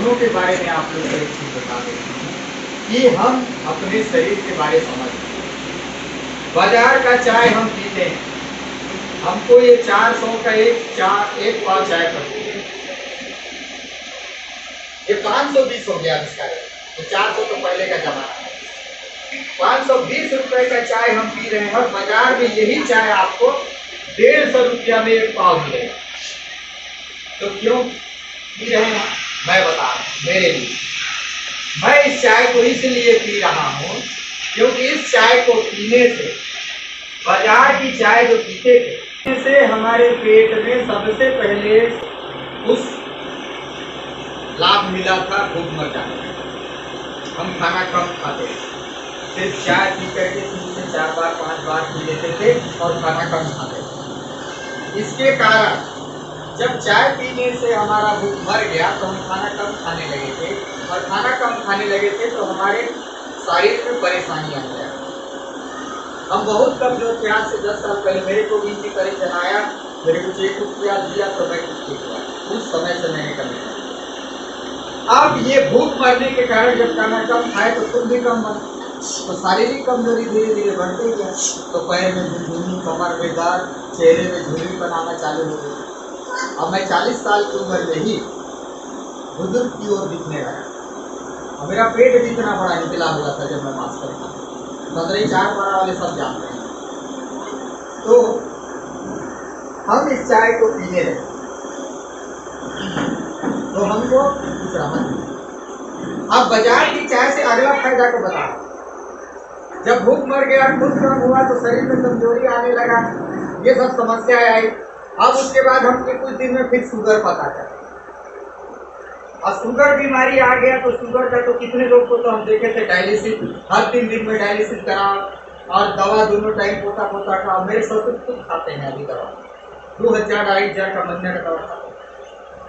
गुणों के बारे में आप लोग को एक चीज बता देते हैं कि हम अपने शरीर के बारे समझते हैं। बाजार का चाय हम पीते हैं, हमको ये 400 का एक पाव चाय पड़ती है। ये 520 हो गया इसका रेट, तो 400 तो पहले का जमाना है। 520 रुपए का चाय हम पी रहे हैं और बाजार में यही चाय आपको 150 रुपया में एक पाव मिलेगा। तो क्यों पी रहे हैं मैं बता रहा हूं। मेरे लिए मैं इस चाय को इसलिए पी रहा हूं क्योंकि इस चाय को पीने से, बाजार की चाय जो पीते थे से हमारे पेट में सबसे पहले उस लाभ मिला था भूख मर जाने का। हम खाना कम खाते थे, सिर्फ चाय पी करके 3 से 4 बार 5 बार पी लेते थे और खाना कम खाते थे। इसके कारण जब चाय पीने से हमारा भूख मर गया तो हम खाना कम खाने लगे थे, और खाना कम खाने लगे थे तो हमारे शरीर में परेशानी आ गया। हम बहुत कमजोर थे। आज से 10 साल पहले मेरे को भी इसी तरह जनाया, मेरे को चेकअप किया दिया तो मैं कुछ ठीक हुआ। उस समय से मैंने कम किया। अब ये भूख मरने के कारण जब खाना कम खाए तो खुद भी कम बना, तो शारीरिक कमजोरी धीरे धीरे बढ़ते गया। तो पैर में झुनझुनी, कमर में दर्द, चेहरे में झुर्री बनाना चालू हो गई। अब मैं 40 साल की उम्र में ही बुजुर्ग की ओर दिखने लगा। और मेरा पेट भी इतना बड़ा निकला हुआ था जब मैं मास्टर था। 15-4 वाले सब जानते हैं। तो हम इस चाय को पीने लगे तो हमको कुछ राहत मिली। अब बाजार की चाय से अगला फायदा को बता। जब भूख मर गया, खुद कम हुआ तो शरीर में कमजोरी आने लगा, ये सब समस्याएं आई। अब उसके बाद हमको कुछ दिन में फिर शुगर पता चला, और शुगर बीमारी आ गया। तो शुगर का तो कितने लोग को तो हम देखे थे डायलिसिस, हर 3 दिन में डायलिसिस करा, और दवा दोनों टाइम पोता पोता का। मेरे ससुर खुद खाते हैं अभी दवा, 2000-2500 का महीने का दवा खाते हैं।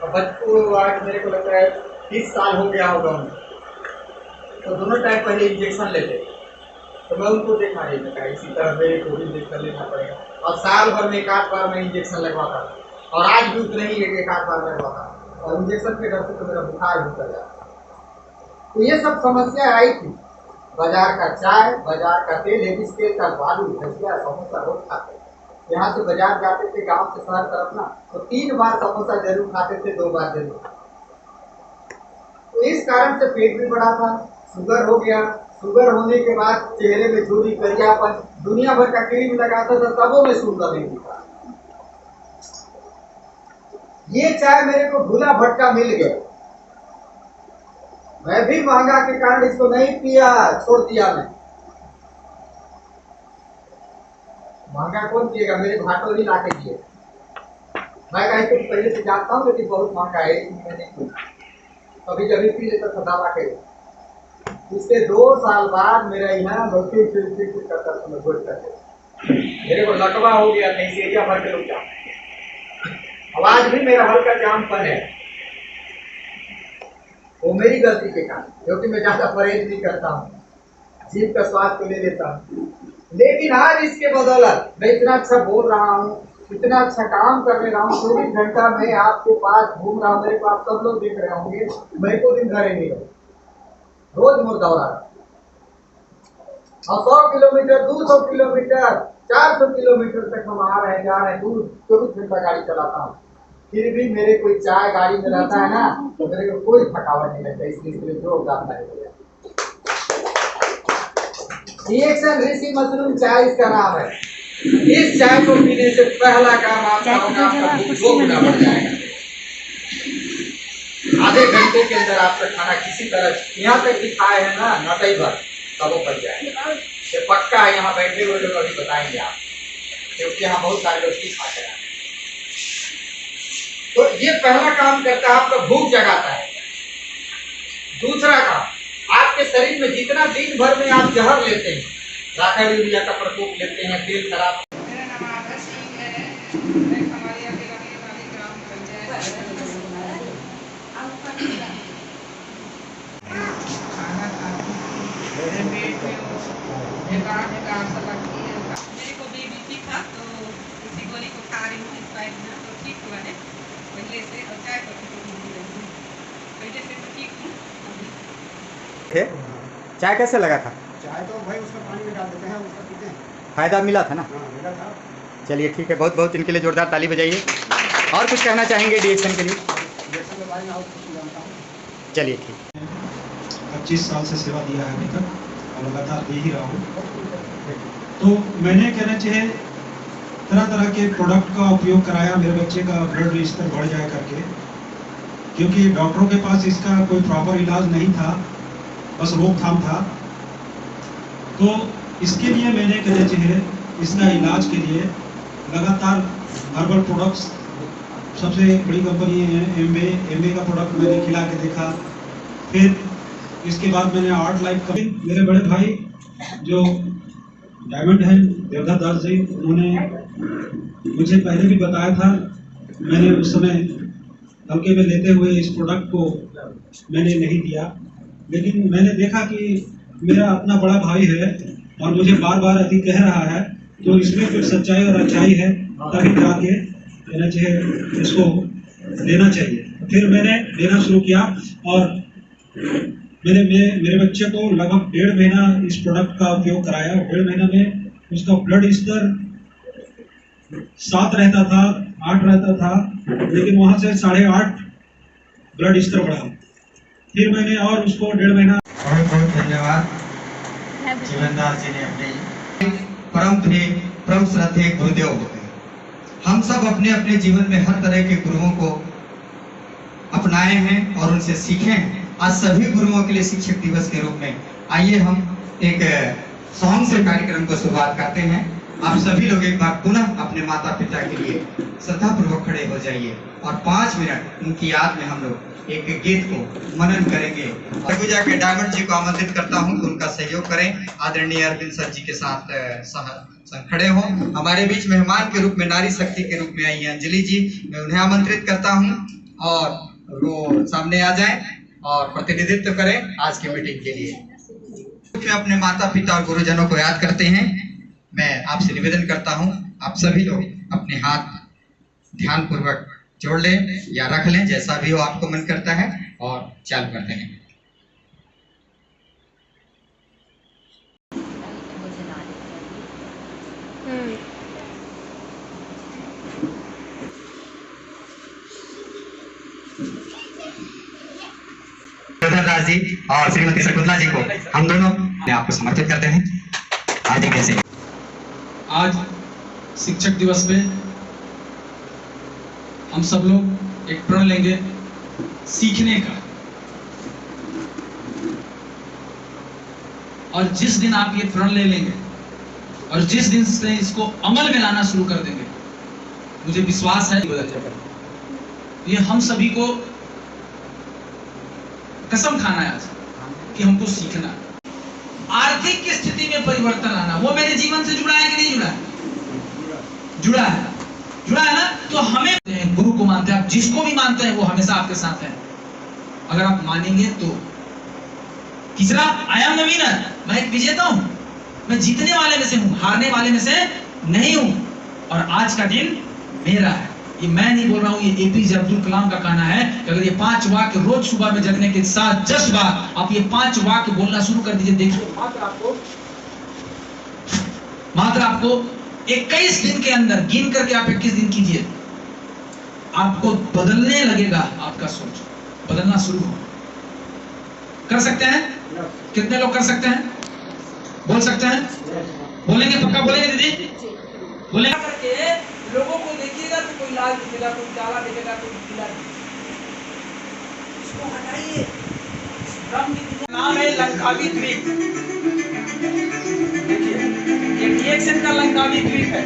और बच्चों आज मेरे को लगता है 30 साल हो गया होगा उनको, तो दोनों टाइम पहले इंजेक्शन लेते थे। तो मैं उनको देखा नहीं था, इसी तरह मेरे को भी इंजेक्शन लेना पड़ेगा। और साल भर में 1-8 बार मैं इंजेक्शन लगवाता था, और आज भी उतने ही 1-8 बार लगवाता, और इंजेक्शन के डर से तो मेरा बुखार भी चल जाता। तो ये सब समस्या आई थी। बाजार का चाय, बाजार का तेल, लेडीज तेल का बालू, भजिया, समोसा रोज खाते। यहाँ से बाजार जाते थे गांव से शहर तरफ ना, तो 3 बार समोसा जरूर खाते थे, 2 बार जरूर। तो इस कारण से पेट भी बड़ा था, शुगर हो गया। शुगर होने के बाद चेहरे में झुर्री, करियापन, दुनिया भर का क्रीम लगाता था, सबों में सुंदर नहीं दिखा। ये चाय मेरे को भूला भटका मिल गया। मैं भी महंगा के कारण इसको नहीं पिया, छोड़ दिया। मैं महंगा कौन पिएगा, मेरे भाटो ही लाके दिए। मैं कहीं तो पहले से जानता हूँ, लेकिन बहुत महंगा है, मैं नहीं पी। कभी कभी पी लेता था दवा के। उसके 2 साल बाद मेरा यहाँ भर्ती करता था, मैं घोट करके मेरे को लकवा हो गया था, इस एरिया भर के लोग जानते हैं। अब आज भी मेरा हल्का जामपन है, वो मेरी गलती के कारण, क्योंकि मैं ज्यादा परहेज नहीं करता हूँ, जीभ का स्वाद को ले लेता हूँ। लेकिन आज इसके बदौलत मैं इतना अच्छा बोल रहा हूँ, इतना अच्छा काम करने रहा हूँ। 24 घंटा मैं आपके पास घूम रहा हूँ, मेरे को आप सब लोग देख रहे होंगे। मेरे को दिन घर नहीं हो, रोज मोर दौड़ा, और 100 किलोमीटर, 200 किलोमीटर, 400 किलोमीटर तक हम आ रहे हैं, जा रहे हैं। 24 घंटा गाड़ी चलाता हूँ, फिर भी मेरे कोई चाय गाड़ी में रहता है ना, तो मेरे को कोई थकावट नहीं लगता। इसलिए जोरदार है। रिएक्शन ऋषि मशरूम चाय इसका नाम है। इस चाय को पीने से पहला काम आपका होगा, आपका भूख 2 गुना बढ़ जाएगा। आधे घंटे के अंदर आपका खाना किसी तरह यहाँ तक कि खाए है ना, नटई भर तब वो पच जाएगा। ये पक्का है, यहाँ बैठे हुए लोग अभी बताएंगे आप, क्योंकि यहाँ बहुत सारे लोग खा कर आए। तो ये पहला काम करता है, आपका भूख जगाता है। दूसरा काम, आपके शरीर में जितना दिन भर में आप जहर लेते हैं, राखा यूरिया का प्रकोप लेते हैं, तेल खराब। मेरा नाम आधा सिंह है, मैं खमारिया के रहने वाली ग्राम पंचायत खाना खाती मेरे पेट में बेकार सा लगती है। मेरे को बीपी था, तो इसी गोली को खा रही हूँ, तो ठीक हुआ है पहले से। और चाय पत्ती को भी पहले से तो ठीक थे चाय कैसे लगा था? चाय तो भाई उसमें पानी में डाल देते हैं, उसका पीते हैं। फ़ायदा मिला था ना? हाँ मिला था। चलिए ठीक है, बहुत बहुत इनके लिए जोरदार ताली बजाइए। और कुछ कहना चाहेंगे डीएक्शन के लिए? इंजेक्शन के बारे में और कुछ जानता हूँ। चलिए ठीक। 25 साल से सेवा दिया है अभी तक और लगातार दे ही रहा हूँ। तो मैंने कहना चाहिए तरह तरह के प्रोडक्ट का उपयोग कराया मेरे बच्चे का ब्लड स्तर बढ़ जाए करके, क्योंकि डॉक्टरों के पास इसका कोई प्रॉपर इलाज नहीं था, बस रोकथाम था। तो इसके लिए मैंने कहना चाहिए इसका इलाज के लिए लगातार हर्बल प्रोडक्ट्स, सबसे बड़ी कंपनी है एमबे का प्रोडक्ट मैंने खिला के देखा। फिर इसके बाद मैंने आर्ट लाइफ का, मेरे बड़े भाई जो डायमंड है देवधा दास जी, उन्होंने मुझे पहले भी बताया था। मैंने उस समय हल्के में लेते हुए इस प्रोडक्ट को मैंने नहीं दिया, लेकिन मैंने देखा कि मेरा अपना बड़ा भाई है और मुझे बार बार अभी कह रहा है, तो इसमें कुछ सच्चाई और अच्छाई है, तभी जाके कहना चाहिए इसको लेना चाहिए। फिर मैंने लेना शुरू किया और मेरे बच्चे को लगभग 1.5 महीना इस प्रोडक्ट का उपयोग कराया। 1.5 महीना में उसका ब्लड स्तर 7 रहता था, 8 रहता था, लेकिन वहां से 8.5 ब्लड स्तर बढ़ा। फिर मैंने और उसको 1.5 महीना। बहुत बहुत धन्यवाद जीवनदास जी ने अपने परम प्रिय परम श्रद्धेय गुरुदेव होते हैं। हम सब अपने अपने जीवन में हर तरह के गुरुओं को अपनाए हैं और उनसे सीखे हैं। आज सभी गुरुओं के लिए शिक्षक दिवस के रूप में आइए हम एक सॉन्ग से कार्यक्रम को शुरुआत करते हैं। आप सभी लोग एक बार पुनः अपने माता पिता के लिए श्रद्धापूर्वक खड़े हो जाइए और 5 मिनट उनकी याद में हम लोग एक गीत को मनन करेंगे। सरगुजा के डायमंड जी को आमंत्रित करता हूं कि उनका सहयोग करें। आदरणीय अरविंद सर जी के साथ खड़े हो। हमारे बीच मेहमान के रूप में नारी शक्ति के रूप में आई है अंजलि जी, मैं उन्हें आमंत्रित करता हूं और वो सामने आ जाएं और प्रतिनिधित्व करें आज की मीटिंग के लिए। अपने माता पिता और गुरुजनों को याद करते हैं। मैं आपसे निवेदन करता हूं, आप सभी लोग अपने हाथ ध्यान पूर्वक जोड़ लें या रख लें, जैसा भी हो आपको मन करता है, और चालू करते हैं। दास जी और श्रीमती शकुंतला जी को हम दोनों आपको समर्पित करते हैं। हार्दिक जैसे आज शिक्षक दिवस पे हम सब लोग एक प्रण लेंगे सीखने का, और जिस दिन आप ये प्रण ले लेंगे और जिस दिन से इसको अमल में लाना शुरू कर देंगे, मुझे विश्वास है ये हम सभी को कसम खाना है आज कि हमको सीखना है। आर्थिक की स्थिति में परिवर्तन लाना, वो मेरे जीवन से जुड़ा है कि नहीं जुड़ा है? जुड़ा है, जुड़ा है ना। तो हमें गुरु को मानते हैं, आप जिसको भी मानते हैं वो हमेशा आपके साथ है, अगर आप मानेंगे तो। तीसरा, आई एम द विनर, मैं एक विजेता हूं, मैं जीतने वाले में से हूं, हारने वाले में से नहीं हूं, और आज का दिन मेरा है। ये मैं नहीं बोल रहा हूं, ये एपीजे अब्दुल कलाम का कहना है कि अगर ये 5 वाक्य रोज सुबह में जगने के साथ 10 बार आप ये 5 वाक्य बोलना शुरू कर दीजिए, देखिए मात्र आपको 21 दिन के अंदर, गिन करके आप 21 दिन कीजिए, आपको बदलने लगेगा, आपका सोच बदलना शुरू हो। कर सकते हैं? कितने लोग कर सकते हैं? बोल सकते हैं? बोलेंगे? पक्का बोलेंगे दीदी? बोलेंगे? करके लोगों को देखिएगा तो कोई लाल दिखेगा, कोई काला दिखेगा, कोई पीला दिखेगा, इसको हटाइए। नाम है लंकावी द्वीप। देखिए ये रिएक्शन का लंकावी द्वीप है।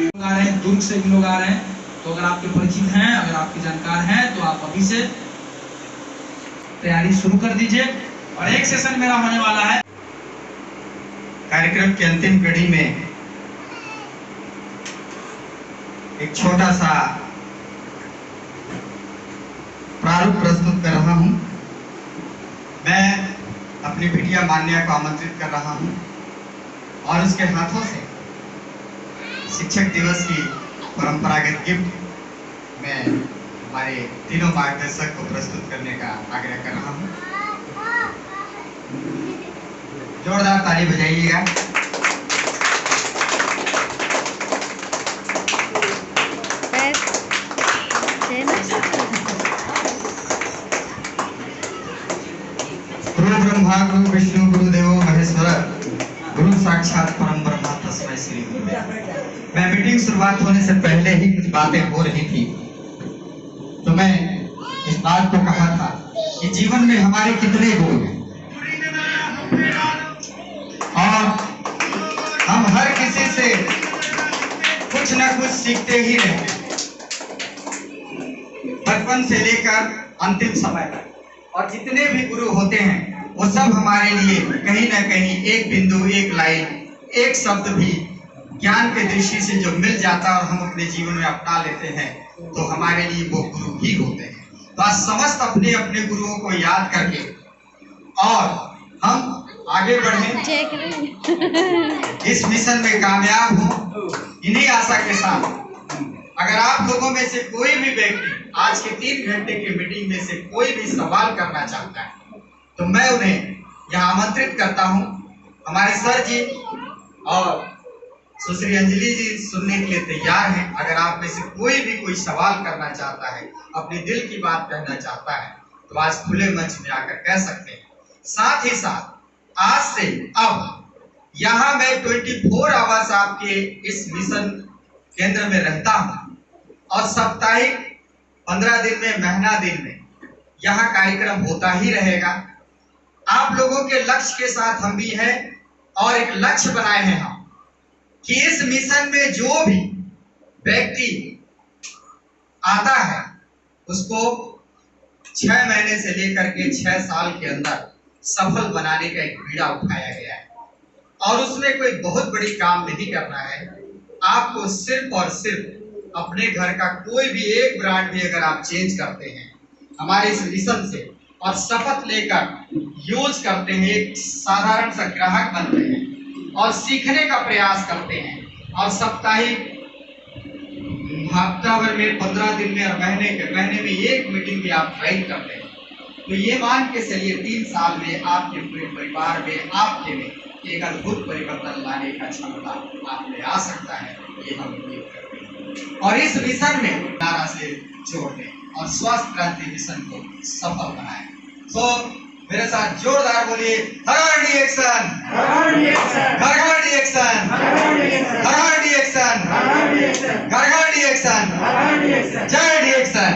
लोग आ रहे हैं, दुर्ग से भी लोग आ रहे हैं, तो अगर आपके परिचित हैं, अगर आपके जानकार हैं, तो आप अभी से तैयारी शुरू कर दीजिए। और एक सेशन मेरा होने वाला है। कार्यक्रम की अंतिम कड़ी में एक छोटा सा प्रारूप प्रस्तुत कर रहा हूं। मैं अपनी बिटिया मान्या को आमंत्रित कर रहा हूं और उसके हाथों से शिक्षक दिवस की परंपरागत गिफ्ट मैं हमारे तीनों मार्गदर्शक को प्रस्तुत करने का आग्रह कर रहा हूँ। जोरदार ताली बजाइएगा। गुरु ब्रह्मा गुरु विष्णु गुरुदेवो महेश्वर गुरु साक्षात परम ब्रह्म तस्मै श्री गुरुदेव। मैं मीटिंग शुरुआत होने से पहले ही कुछ बातें हो रही थी, तो मैं इस बात को कहा था कि जीवन में हमारे कितने गुरु हैं और हम हर किसी से कुछ न कुछ सीखते ही रहते हैं, बचपन से लेकर अंतिम समय तक। और जितने भी गुरु होते हैं वो सब हमारे लिए कहीं ना कहीं एक बिंदु, एक लाइन, एक शब्द भी ज्ञान के दृष्टि से जो मिल जाता है और हम अपने जीवन में अपना लेते हैं तो हमारे लिए वो गुरु ही होते हैं। तो आज समस्त अपने अपने गुरुओं को याद करके और हम आगे बढ़ें, इस मिशन में कामयाब हो, इन्हीं आशा के साथ। अगर आप लोगों में से कोई भी व्यक्ति आज के 3 घंटे की मीटिंग में से कोई भी सवाल करना चाहता है तो मैं उन्हें यहाँ आमंत्रित करता हूँ। हमारे सर जी और सुश्री अंजलि जी सुनने के लिए तैयार हैं। अगर आप में से कोई भी कोई सवाल करना चाहता है, अपने दिल की बात कहना चाहता है तो आज खुले मंच में आकर कह सकते हैं। साथ ही साथ आज से अब यहाँ मैं 24 आवर्स आपके इस मिशन केंद्र में रहता हूँ और साप्ताहिक 15 दिन में, महीना दिन में यहाँ कार्यक्रम होता ही रहेगा। आप लोगों के लक्ष्य के साथ हम भी हैं और एक लक्ष्य बनाए हैं हम कि इस मिशन में जो भी व्यक्ति आता है उसको 6 महीने से लेकर के 6 साल के अंदर सफल बनाने का एक बीड़ा उठाया गया है। और उसमें कोई बहुत बड़ी काम नहीं करना है, आपको सिर्फ और सिर्फ अपने घर का कोई भी एक ब्रांड भी अगर आप चेंज करते हैं हमारे इस मिशन से और शपथ लेकर यूज करते हैं, एक साधारण सा ग्राहक बनते हैं और सीखने का प्रयास करते हैं और साप्ताहिक, हफ्ता भर में, 15 दिन में और महीने में एक मीटिंग भी आप ज्वाइन करते हैं तो ये मान के चलिए 3 साल में आपके पूरे परिवार में, आपके में एक अद्भुत परिवर्तन लाने का क्षमता आप में आ सकता है, ये हम उम्मीद करते हैं। और इस मिशन में नारा से जोड़ने और स्वास्थ्य क्रांति मिशन को सफल बनाएं। तो मेरे साथ जोरदार बोलिए, हर हर रिएक्शन, हर हर रिएक्शन, हर हर रिएक्शन, हर हर रिएक्शन, हर हर रिएक्शन, हर हर रिएक्शन, जय रिएक्शन।